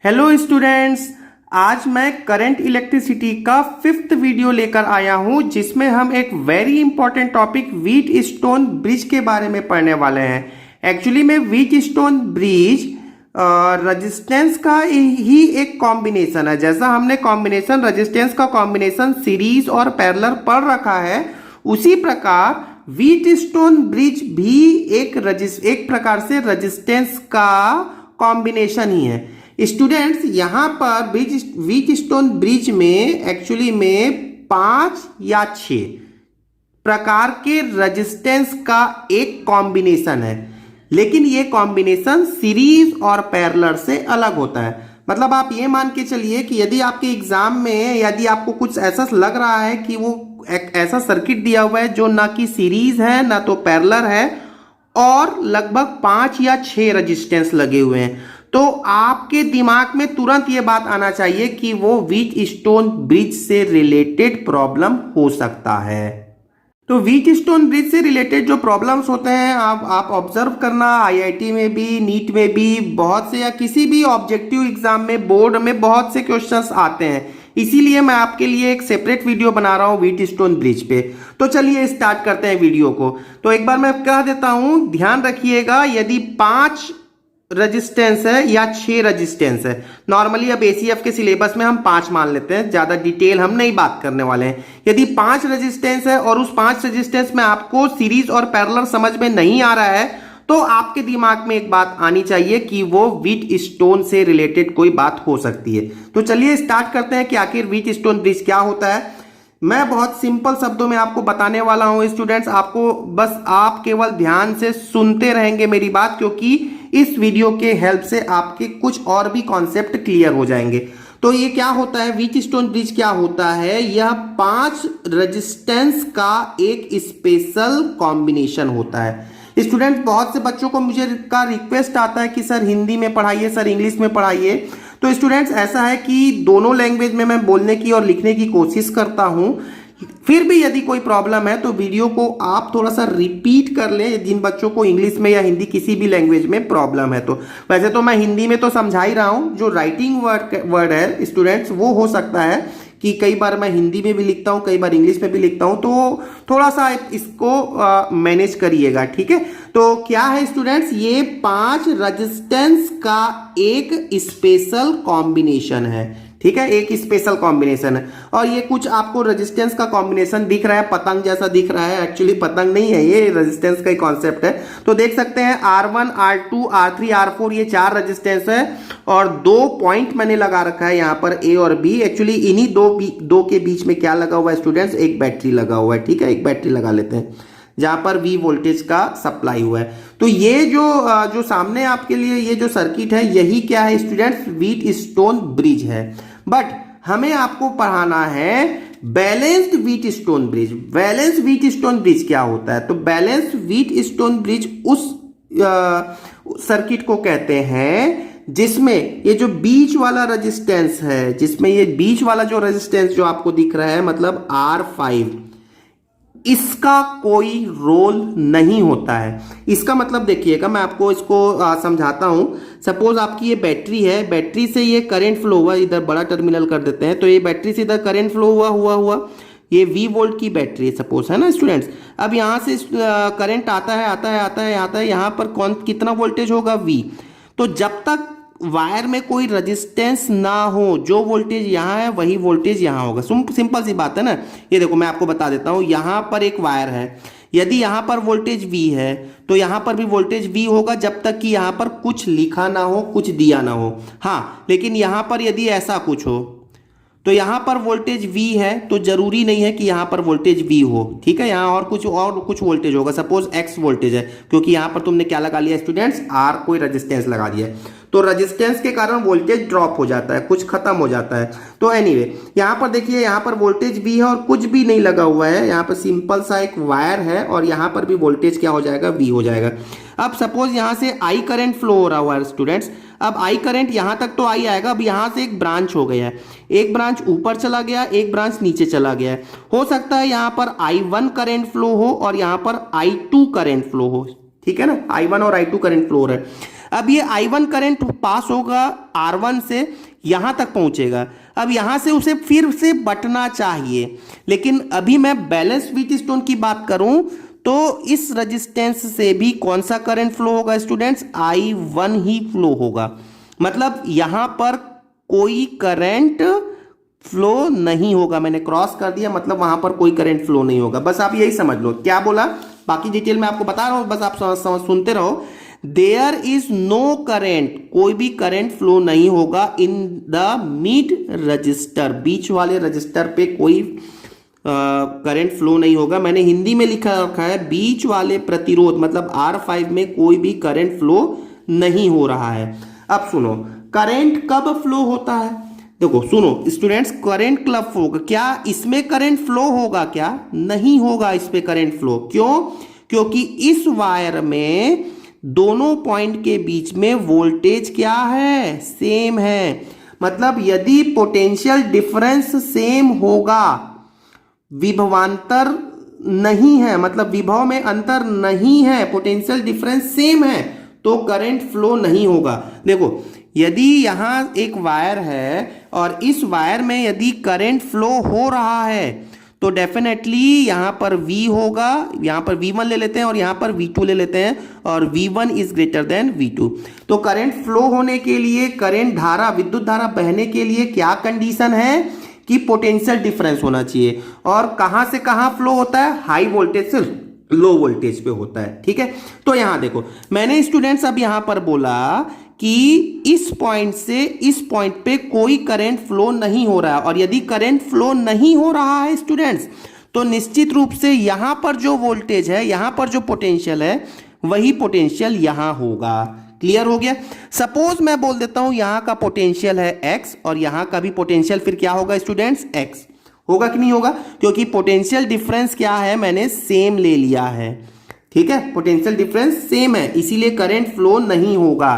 Hello students, आज मैं current electricity का 5th वीडियो लेकर आया हूं जिसमें हम एक very important topic wheat stone bridge के बारे में पढ़ने वाले हैं। एक्चुअली में व्हीट स्टोन ब्रिज रेजिस्टेंस का ही एक कॉम्बिनेशन है। जैसा हमने कॉम्बिनेशन रेजिस्टेंस का कॉम्बिनेशन सीरीज और पैरेलल पढ़ रखा है, उसी प्रकार व्हीट स्टोन ब्रिज भी एक प्रकार से रेजिस्टेंस का कॉम्बिनेशन ही है। स्टूडेंट्स, यहां पर व्हीट स्टोन ब्रिज में एक्चुअली में 5 या 6 प्रकार के रेजिस्टेंस का एक कॉम्बिनेशन है, लेकिन ये कॉम्बिनेशन सीरीज और पैरेलल से अलग होता है। मतलब आप ये मान के चलिए कि यदि आपके एग्जाम में यदि आपको कुछ ऐसा लग रहा है कि वो एक ऐसा सर्किट दिया हुआ है जो ना कि सीरीज है ना तो पैरेलल है और लगभग 5 या 6 रेजिस्टेंस लगे हुए हैं, तो आपके दिमाग में तुरंत ये बात आना चाहिए कि वो व्हीट स्टोन ब्रिज से रिलेटेड प्रॉब्लम हो सकता है। तो व्हीट स्टोन ब्रिज से रिलेटेड जो प्रॉब्लम्स होते हैं आप ऑब्जर्व करना, आईआईटी में भी, नीट में भी बहुत से या किसी भी ऑब्जेक्टिव एग्जाम में, बोर्ड में बहुत से क्वेश्चंस आते हैं। इसीलिए मैं आपके लिए एक सेपरेट वीडियो बना रहा हूं व्हीट स्टोन ब्रिज पे। तो चलिए स्टार्ट करते हैं वीडियो को। तो एक बार मैं कह देता हूं, ध्यान रखिएगा, यदि 5 रेजिस्टेंस है या 6 रेजिस्टेंस है, नॉर्मली अब एसीएफ के सिलेबस में हम 5 मान लेते हैं, ज्यादा डिटेल हम नहीं बात करने वाले हैं। यदि 5 रेजिस्टेंस है और उस 5 रेजिस्टेंस में आपको सीरीज और पैरेलल समझ में नहीं आ रहा है, तो आपके दिमाग में एक बात आनी चाहिए कि वो व्हीट स्टोन से रिलेटेड कोई बात हो सकती है। तो चलिए स्टार्ट करते हैं कि आखिर व्हीट स्टोन ब्रिज क्या होता है। मैं बहुत सिंपल शब्दों में आपको बताने वाला हूं स्टूडेंट्स, आपको बस आप केवल ध्यान से सुनते रहेंगे मेरी बात, क्योंकि इस वीडियो के हेल्प से आपके कुछ और भी कॉन्सेप्ट क्लियर हो जाएंगे। तो ये क्या होता है, व्हीट स्टोन ब्रिज क्या होता है? यह 5 रेजिस्टेंस का एक स्पेशल कॉम्बिनेशन होता है। स्टूडेंट, बहुत से बच्चों को मुझे का रिक्वेस्ट आता है कि सर हिंदी में पढ़ाइए, सर इंग्लिश में पढ़ाइए। तो स्टूडेंट्स, ऐसा है कि दोनों लैंग्वेज में मैं बोलने की और लिखने की कोशिश करता हूं। फिर भी यदि कोई प्रॉब्लम है तो वीडियो को आप थोड़ा सा रिपीट कर लें, जिन बच्चों को इंग्लिश में या हिंदी किसी भी लैंग्वेज में प्रॉब्लम है। तो वैसे तो मैं हिंदी में तो समझा ही रहा हूं, जो राइटिंग वर्ड है स्टूडेंट्स, वो हो सकता है कि कई बार मैं हिंदी में भी लिखता हूं, कई बार इंग्लिश में भी लिखता हूं, तो थोड़ा सा इसको मैनेज करिएगा, ठीक है। तो क्या है स्टूडेंट्स, ये 5 रेजिस्टेंस का एक स्पेशल कॉम्बिनेशन है, ठीक है, एक स्पेशल कॉम्बिनेशन है। और ये कुछ आपको रेजिस्टेंस का कॉम्बिनेशन दिख रहा है, पतंग जैसा दिख रहा है, एक्चुअली पतंग नहीं है, ये रेजिस्टेंस का ही कॉन्सेप्ट है। तो देख सकते हैं R1, R2, R3, R4, ये 4 रेजिस्टेंस है और 2 पॉइंट मैंने लगा रखा है यहाँ पर A और B। एक्चुअली इन्हीं दो के बीच में क्या लगा हुआ है स्टूडेंट्स, एक बैटरी लगा हुआ है, ठीक है, एक बैटरी लगा लेते हैं जहां पर V वोल्टेज का सप्लाई हुआ है। तो ये जो सामने आपके लिए ये जो सर्किट है, यही क्या है स्टूडेंट्स, व्हीट स्टोन ब्रिज है। बट हमें आपको पढ़ाना है balanced wheat stone bridge. Balance wheat stone bridge क्या होता है? तो बैलेंस व्हीट स्टोन ब्रिज उस सर्किट को कहते हैं जिसमें ये जो बीच वाला रेजिस्टेंस है, जिसमें ये बीच वाला जो रेजिस्टेंस जो आपको दिख रहा है, मतलब R5, इसका कोई रोल नहीं होता है। इसका मतलब देखिएगा, मैं आपको इसको समझाता हूं। सपोज आपकी ये बैटरी है, बैटरी से ये करंट फ्लो हुआ, इधर बड़ा टर्मिनल कर देते हैं, तो ये बैटरी से इधर करंट फ्लो हुआ ये V वोल्ट की बैटरी है सपोज, है ना स्टूडेंट्स। अब यहां से करंट आता है, यहां पर कितना वोल्टेज होगा, V। तो जब तक वायर में कोई रेजिस्टेंस ना हो, जो वोल्टेज यहां है वही वोल्टेज यहां होगा। सिंपल सी बात है ना। ये देखो, मैं आपको बता देता हूं, यहां पर एक वायर है, यदि यहां पर वोल्टेज V है तो यहां पर भी वोल्टेज V होगा, जब तक कि यहां पर कुछ लिखा ना हो, कुछ दिया ना हो। हाँ, लेकिन यहां पर यदि ऐसा कुछ हो तो यहां पर वोल्टेज V है, तो जरूरी नहीं है कि यहां पर वोल्टेज V हो, ठीक है। यहां और कुछ वोल्टेज होगा, सपोज X वोल्टेज है, क्योंकि यहां पर तुमने क्या लगा लिया स्टूडेंट्स, R कोई रेजिस्टेंस लगा दिया है, तो रेजिस्टेंस के कारण वोल्टेज ड्रॉप हो जाता है, कुछ खत्म हो जाता है। तो एनीवे, यहां पर देखिए, यहां पर वोल्टेज V है और कुछ भी नहीं लगा हुआ है, यहां पर सिंपल सा एक वायर है और यहां पर भी वोल्टेज क्या हो जाएगा, V हो जाएगा। अब सपोज यहां से I करंट फ्लो हो रहा हुआ है स्टूडेंट्स। अब I करंट यहां तक तो I आएगा। अब यहां से एक ब्रांच हो गया है, एक ब्रांच ऊपर चला गया, एक ब्रांच नीचे चला गया है। हो सकता है यहां पर I1 करंट फ्लो हो और यहां पर I2 करंट फ्लो हो, ठीक है ना, I1 और I2 करंट फ्लो हो रहा है। अब ये I1 करंट पास होगा R1 से, यहां तक पहुंचेगा। अब यहां से उसे फिर से बटना चाहिए, लेकिन अभी मैं बैलेंस व्हीटस्टोन की बात करूं तो इस रेजिस्टेंस से भी कौन सा करंट फ्लो होगा स्टूडेंट्स, I1 ही फ्लो होगा। मतलब यहां पर कोई करंट फ्लो नहीं होगा, मैंने क्रॉस कर दिया, मतलब वहां पर कोई करंट फ्लो नहीं होगा। बस आप यही समझ लो, क्या बोला बाकी डिटेल मैं आपको बता रहा हूं, बस आप सुनते रहो। देयर इज नो करेंट, कोई भी करंट फ्लो नहीं होगा इन द मिड रजिस्टर, बीच वाले रजिस्टर पे कोई करंट फ्लो नहीं होगा। मैंने हिंदी में लिखा रखा है बीच वाले प्रतिरोध, मतलब R5 में कोई भी करंट फ्लो नहीं हो रहा है। अब सुनो, करंट कब फ्लो होता है, देखो सुनो स्टूडेंट्स, करंट कब फ्लो होगा, क्या इसमें करंट फ्लो होगा, क्या नहीं होगा इस पे करंट फ्लो। क्यों, क्योंकि इस वायर में दोनों पॉइंट के बीच में वोल्टेज क्या है, सेम है। मतलब यदि पोटेंशियल डिफरेंस सेम होगा, विभवांतर नहीं है, मतलब विभव में अंतर नहीं है, पोटेंशियल डिफरेंस सेम है, तो करंट फ्लो नहीं होगा। देखो यदि यहां एक वायर है और इस वायर में यदि करंट फ्लो हो रहा है तो डेफिनेटली यहां पर V होगा, यहां पर V1 ले लेते हैं और यहां पर V2 ले लेते हैं, और V1 is greater than V2। तो करंट फ्लो होने के लिए, करंट धारा, विद्युत धारा बहने के लिए क्या कंडीशन है कि पोटेंशियल डिफरेंस होना चाहिए। और कहां से कहां फ्लो होता है, हाई वोल्टेज से लो वोल्टेज पे होता है। ठीक है, तो यहां देखो मैंने स्टूडेंट्स अब यहां पर बोला कि इस पॉइंट से इस पॉइंट पे कोई करंट फ्लो नहीं हो रहा है, और यदि करंट फ्लो नहीं हो रहा है स्टूडेंट्स तो निश्चित रूप से यहां पर जो वोल्टेज है, यहां पर जो पोटेंशियल है, वही पोटेंशियल यहां होगा। क्लियर हो गया। सपोज मैं बोल देता हूं यहां का पोटेंशियल है x और यहां का भी पोटेंशियल फिर क्या होगा स्टूडेंट्स, x होगा कि नहीं होगा, क्योंकि पोटेंशियल डिफरेंस क्या है, मैंने सेम ले लिया है। ठीक है, पोटेंशियल डिफरेंस सेम है, इसीलिए करंट फ्लो नहीं होगा।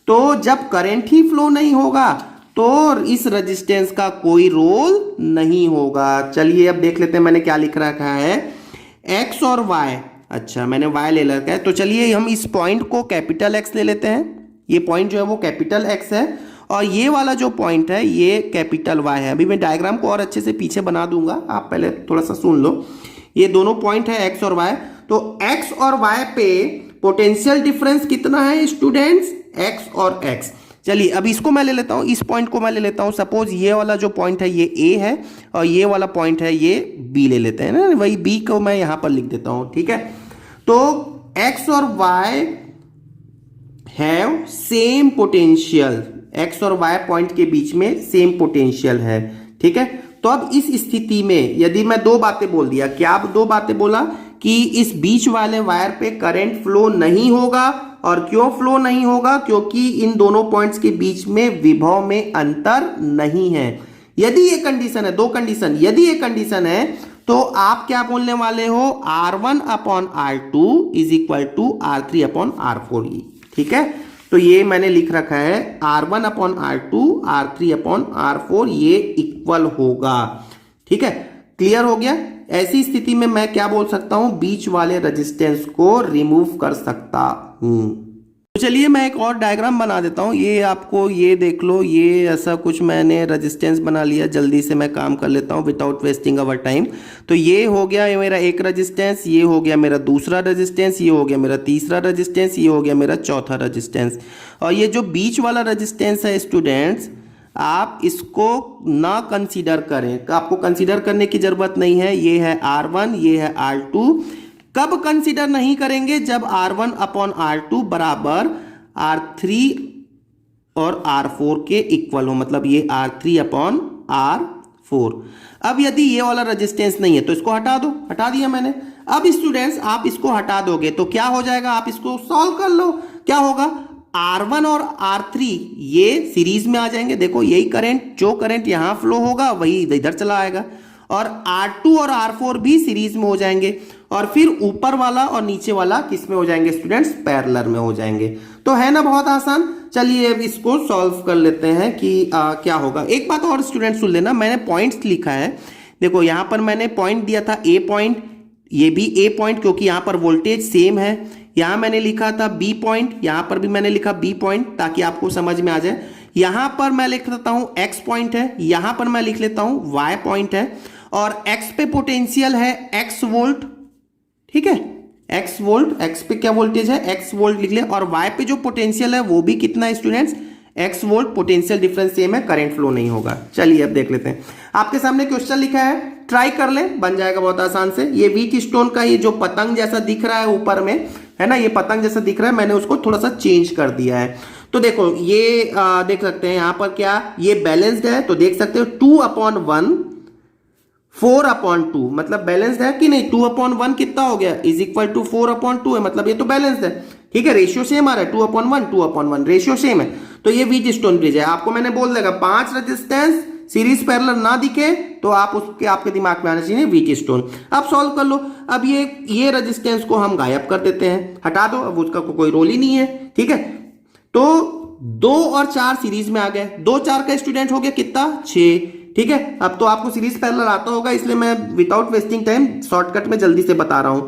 तो जब करंट ही फ्लो नहीं होगा तो इस रेजिस्टेंस का कोई रोल नहीं होगा। चलिए अब देख लेते हैं मैंने क्या लिख रखा है, x और y। अच्छा मैंने y ले रखा है, तो चलिए हम इस पॉइंट को कैपिटल X ले लेते हैं। ये पॉइंट जो है वो कैपिटल X है और ये वाला जो पॉइंट है ये कैपिटल Y है। अभी मैं डायग्राम को और अच्छे से पीछे बना दूंगा, आप पहले थोड़ा सा सुन लो। ये दोनों पॉइंट है X और Y, तो X और Y पे पोटेंशियल डिफरेंस कितना है स्टूडेंट्स, X और X। चलिए अब इसको मैं ले लेता हूं, इस पॉइंट को मैं ले लेता हूं। सपोज ये वाला जो पॉइंट है ये A है और ये वाला पॉइंट है ये B ले लेते हैं ना, वही B को मैं यहां पर लिख देता हूं। ठीक है, तो X और Y have same potential, X और Y पॉइंट के बीच में सेम पोटेंशियल है। ठीक है, तो अब इस स्थिति में यदि मैं दो बातें बोल दिया, क्या अब दो बातें बोला कि इस बीच वाले वायर पे करंट फ्लो नहीं होगा, और क्यों फ्लो नहीं होगा, क्योंकि इन दोनों पॉइंट्स के बीच में विभव में अंतर नहीं है। यदि ये कंडीशन है, दो कंडीशन, यदि ये कंडीशन है तो आप क्या बोलने वाले हो, R1 upon R2 is equal to R3 upon R4। ठीक है, तो ये मैंने लिख रखा है R1 upon R2 R3 upon R4, ये इक्वल होगा। ठीक है, क्लियर हो गया। ऐसी स्थिति में मैं क्या बोल सकता हूं, बीच वाले रेजिस्टेंस को रिमूव कर सकता हूं। तो चलिए मैं एक और डायग्राम बना देता हूं, ये आपको ये देख लो, ये ऐसा कुछ मैंने रेजिस्टेंस बना लिया। जल्दी से मैं काम कर लेता हूं विदाउट वेस्टिंग अवर टाइम। तो ये हो गया मेरा एक रेजिस्टेंस, ये हो गया मेरा दूसरा रेजिस्टेंस, ये हो गया मेरा तीसरा रेजिस्टेंस, ये हो गया मेरा चौथा रेजिस्टेंस। और ये जो बीच वाला रेजिस्टेंस है स्टूडेंट्स, आप इसको ना कंसीडर करें, आपको कंसीडर करने की जरूरत नहीं है। ये है R1, ये है R2। कब कंसीडर नहीं करेंगे, जब R1 अपॉन R2 बराबर R3 और R4 के इक्वल हो, मतलब ये R3 अपॉन R4। अब यदि ये वाला रेजिस्टेंस नहीं है तो इसको हटा दो, हटा दिया मैंने। अब स्टूडेंट्स आप इसको हटा दोगे तो क्या हो जाएगा, आप इसको सॉल्व कर लो। क्या होगा, R1 और R3 ये सीरीज में आ जाएंगे। देखो यही करंट, जो करंट यहां फ्लो होगा वही इधर चला आएगा, और R2 और R4 भी सीरीज में हो जाएंगे, और फिर ऊपर वाला और नीचे वाला किस में हो जाएंगे स्टूडेंट्स, पैरेलल में हो जाएंगे। तो है ना बहुत आसान। चलिए अब इसको सॉल्व कर लेते हैं कि क्या होगा। एक बात और स्टूडेंट सुन लेना, मैंने पॉइंट्स लिखा है। देखो यहां पर मैंने पॉइंट दिया था A पॉइंट, ये भी A पॉइंट, क्योंकि यहां पर वोल्टेज सेम है। यहां मैंने लिखा था बी पॉइंट, यहां पर भी मैंने लिखा बी पॉइंट ताकि आपको समझ में आ जाए। यहां पर मैं लिख लेता हूं एक्स पॉइंट है, यहां पर मैं लिख लेता हूं वाई पॉइंट है, और एक्स पे पोटेंशियल है एक्स वोल्ट, ठीक है, एक्स वोल्ट, एक्स पे क्या वोल्टेज है एक्स वोल्ट लिख ले, और वाई पे जो पोटेंशियल है वो भी कितना है students, x volt, potential difference same है, करंट फ्लो नहीं होगा। चलिए अब देख लेते हैं, आपके सामने क्वेश्चन लिखा है, ट्राई कर ले, बन जाएगा बहुत आसान से। ये व्हीट स्टोन का ये जो पतंग जैसा दिख रहा है ऊपर में, है ना, ये पतंग जैसा दिख रहा है, मैंने उसको थोड़ा सा चेंज कर दिया है। तो देखो ये देख सकते हैं यहाँ पर क्या, ये बैलेंस्ड है, तो देख सकते हो 2/1 4/2, मतलब बैलेंस्ड है कि नहीं, 2/1 कितना हो गया इज इक्वल टू 4/2 है, मतलब ये तो बैलेंस्ड है, ठीक है, रेशियो सेम आ रहा है, 2/1 रेशियो सेम है, तो ये व्हीट स्टोन ब्रिज है। आपको मैंने बोल देगा 5 रेजिस्टेंस सीरीज पैरेलल ना दिखे तो आप उसके आपके दिमाग में आना चाहिए व्हीट स्टोन। अब सॉल्व कर लो। अब ये रेजिस्टेंस को हम गायब कर देते हैं, हटा दो, अब उसका कोई रोल ही नहीं है, ठीक है। तो 2 और 4 सीरीज में आ गए, 2 4 का स्टूडेंट हो गया कितना 6, ठीक है। अब तो आपको सीरीज पैरेलल आता होगा, इसलिए मैं विदाउट वेस्टिंग टाइम शॉर्टकट में जल्दी से बता रहा हूं।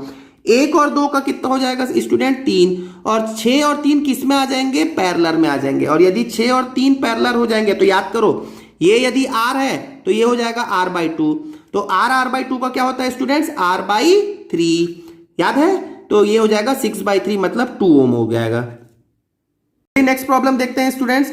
1 और 2 का कितना हो जाएगा स्टूडेंट 3, और 6 और 3 किस में आ जाएंगे, पैरेलल में आ जाएंगे। और यदि 6 और 3 पैरेलल हो जाएंगे तो याद करो, ये यदि R है तो ये हो जाएगा R/2, तो R/2 का क्या होता है स्टूडेंट्स, R/3, याद है, तो ये हो जाएगा 6/3, मतलब 2 ओम हो जाएगा। नेक्स्ट प्रॉब्लम देखते हैं स्टूडेंट्स,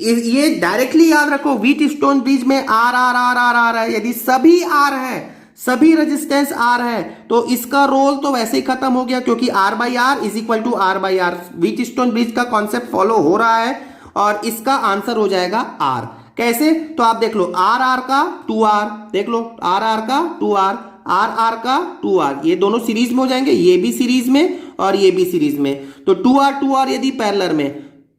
ये डायरेक्टली याद रखो, व्हीट स्टोन ब्रिज में R है, यदि सभी R है, सभी रेजिस्टेंस R है, तो इसका रोल तो वैसे ही खत्म हो गया, क्योंकि R/R is equal to R/R। Wheatstone bridge का कॉन्सेप्ट फॉलो हो रहा है, और इसका आंसर हो जाएगा R। कैसे, तो आप देख लो, R का 2R, देख लो R का 2R, R का 2R, ये दोनों सीरीज में हो जाएंगे, ये भी सीरीज में और ये भी सीरीज में, तो 2R यदि पैरेलल में,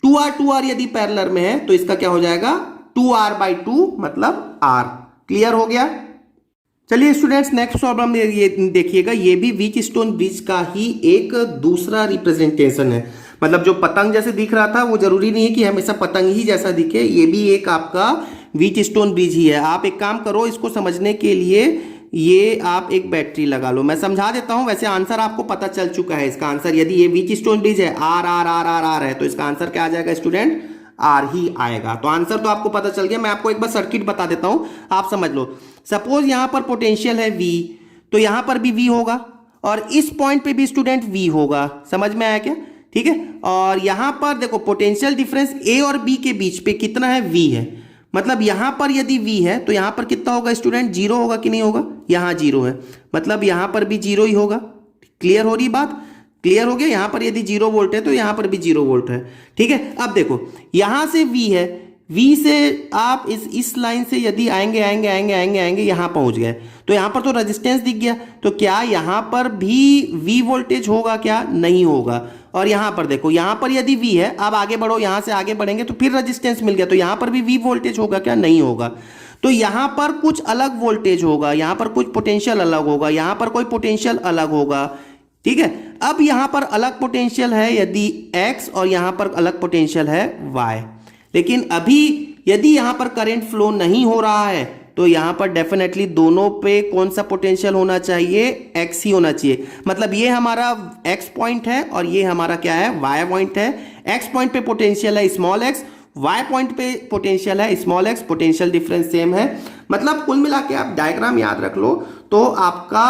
2R यदि पैरेलल में है तो इसका क्या हो जाएगा 2R/2, मतलब R। क्लियर हो गया। चलिए स्टूडेंट्स नेक्स्ट प्रॉब्लम ये देखिएगा, ये भी व्हीट स्टोन ब्रिज का ही एक दूसरा रिप्रेजेंटेशन है, मतलब जो पतंग जैसे दिख रहा था वो जरूरी नहीं है कि हमेशा पतंग ही जैसा दिखे, ये भी एक आपका व्हीट स्टोन ब्रिज ही है। आप एक काम करो, इसको समझने के लिए ये आप एक बैटरी लगा लो, मैं समझा देता हूं, वैसे आंसर आपको पता चल चुका है। इसका आंसर, यदि ये व्हीट स्टोन ब्रिज है, R है, तो इसका आंसर क्या आ जाएगा स्टूडेंट, R ही आएगा। तो आंसर तो आपको पता चल गया, मैं आपको एक बार सर्किट बता देता हूं, आप समझ लो। सपोज यहां पर पोटेंशियल है V, तो यहां पर भी V होगा, और इस पॉइंट पे भी स्टूडेंट V होगा, समझ में आया क्या, ठीक है। और यहां पर देखो पोटेंशियल डिफरेंस A और B के बीच पे कितना है, V है, मतलब यहां पर यदि V है तो यहां पर कितना होगा स्टूडेंट, 0 होगा कि नहीं होगा, यहां 0 है, मतलब यहां पर भी 0 ही होगा। क्लियर हो रही बात, क्लियर हो गया। यहां पर यदि 0 वोल्ट है तो यहां पर भी 0 वोल्ट है, ठीक है। अब देखो यहां से V है, V से आप इस लाइन से यदि आएंगे यहां पहुंच गए, तो यहां पर तो रेजिस्टेंस दिख गया, तो क्या यहां पर भी V वोल्टेज होगा, क्या नहीं होगा। और यहां पर देखो, यहां पर यदि V है, अब आगे बढ़ो, यहां से आगे बढ़ेंगे तो फिर रेजिस्टेंस मिल गया, तो यहां पर भी V वोल्टेज होगा, क्या नहीं होगा। तो यहां पर कुछ अलग वोल्टेज होगा, यहां पर कुछ पोटेंशियल अलग होगा, यहां पर कोई पोटेंशियल अलग होगा, ठीक है। अब यहां पर अलग पोटेंशियल है यदि X, और यहां पर अलग पोटेंशियल है Y, लेकिन अभी यदि यहां पर करंट फ्लो नहीं हो रहा है तो यहां पर डेफिनेटली दोनों पे कौन सा पोटेंशियल होना चाहिए, X ही होना चाहिए। मतलब ये हमारा X पॉइंट है और ये हमारा क्या है, Y पॉइंट है। X पॉइंट पे पोटेंशियल है स्मॉल x, Y पॉइंट पे पोटेंशियल है small x, potential difference same है। मतलब कुल मिला के आप डायग्राम याद रख लो तो आपका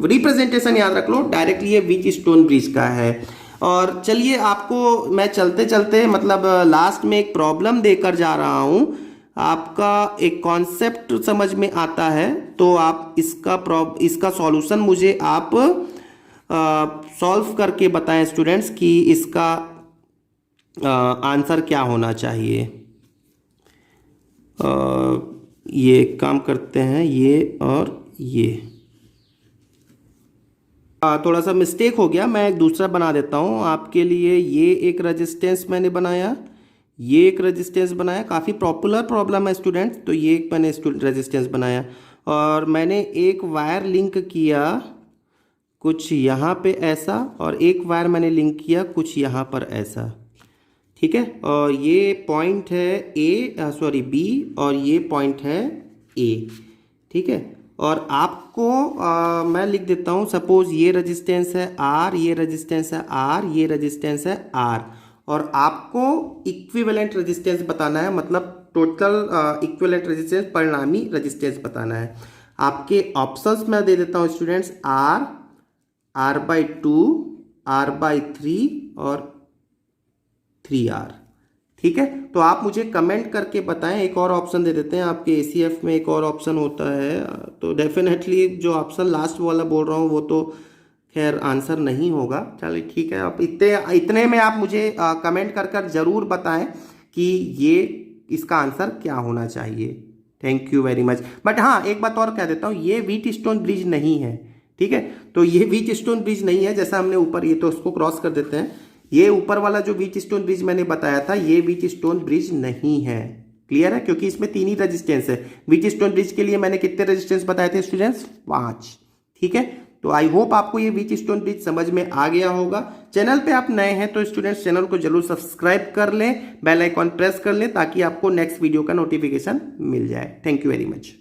रिप्रेजेंटेशन याद रख लो, डायरेक्टली ये व्हीट स्टोन ब्रिज का है। और चलिए आपको मैं चलते चलते मतलब लास्ट में एक प्रॉब्लम देकर जा रहा हूं, आपका एक कॉन्सेप्ट समझ में आता है तो आप इसका सॉल्यूशन मुझे आप सॉल्व करके बताएं स्टूडेंट्स कि इसका आंसर क्या होना चाहिए। ये काम करते हैं, ये और ये थोड़ा सा मिस्टेक हो गया, मैं एक दूसरा बना देता हूँ आपके लिए। ये एक रेजिस्टेंस मैंने बनाया, ये एक रेजिस्टेंस बनाया, काफ़ी पॉपुलर प्रॉब्लम है स्टूडेंट, तो ये एक मैंने रेजिस्टेंस बनाया और मैंने एक वायर लिंक किया कुछ यहाँ पे ऐसा, और एक वायर मैंने लिंक किया कुछ यहाँ पर ऐसा, ठीक है। और ये पॉइंट है बी और ये पॉइंट है ए, ठीक है। और आपको मैं लिख देता हूँ, सपोज ये रेजिस्टेंस है R, ये रेजिस्टेंस है R, ये रेजिस्टेंस है R, और आपको इक्विवेलेंट रेजिस्टेंस बताना है, मतलब टोटल इक्विवेलेंट रेजिस्टेंस, परिणामी रेजिस्टेंस बताना है। आपके ऑप्शंस मैं दे देता हूँ स्टूडेंट्स, R/2, R/3 और 3R। ठीक है, तो आप मुझे कमेंट करके बताएं। एक और ऑप्शन दे देते हैं, आपके एसीएफ में एक और ऑप्शन होता है, तो डेफिनेटली जो ऑप्शन लास्ट वाला बोल रहा हूँ वो तो खैर आंसर नहीं होगा। चलिए ठीक है, आप इतने में आप मुझे कमेंट कर ज़रूर बताएं कि ये इसका आंसर क्या होना चाहिए। Thank you very much. But हाँ, एक बात और कह देता हूँ, ये व्हीट स्टोन ब्रिज नहीं है। ठीक है, तो ये व्हीट स्टोन ब्रिज नहीं है, जैसा हमने ऊपर, ये तो उसको क्रॉस कर देते हैं। ये ऊपर वाला जो व्हीट स्टोन ब्रिज मैंने बताया था, ये व्हीट स्टोन ब्रिज नहीं है। क्लियर है, क्योंकि इसमें 3 ही रेजिस्टेंस है। व्हीट स्टोन ब्रिज के लिए मैंने कितने रेजिस्टेंस बताए थे स्टूडेंट्स? 5। ठीक है, तो आई होप आपको ये व्हीट स्टोन ब्रिज समझ में आ गया होगा। चैनल पे आप नए हैं तो स्टूडेंट्स चैनल को जरूर सब्सक्राइब कर लें, बेल आइकॉन प्रेस कर लें, ताकि आपको नेक्स्ट वीडियो का नोटिफिकेशन मिल जाए। Thank you very much.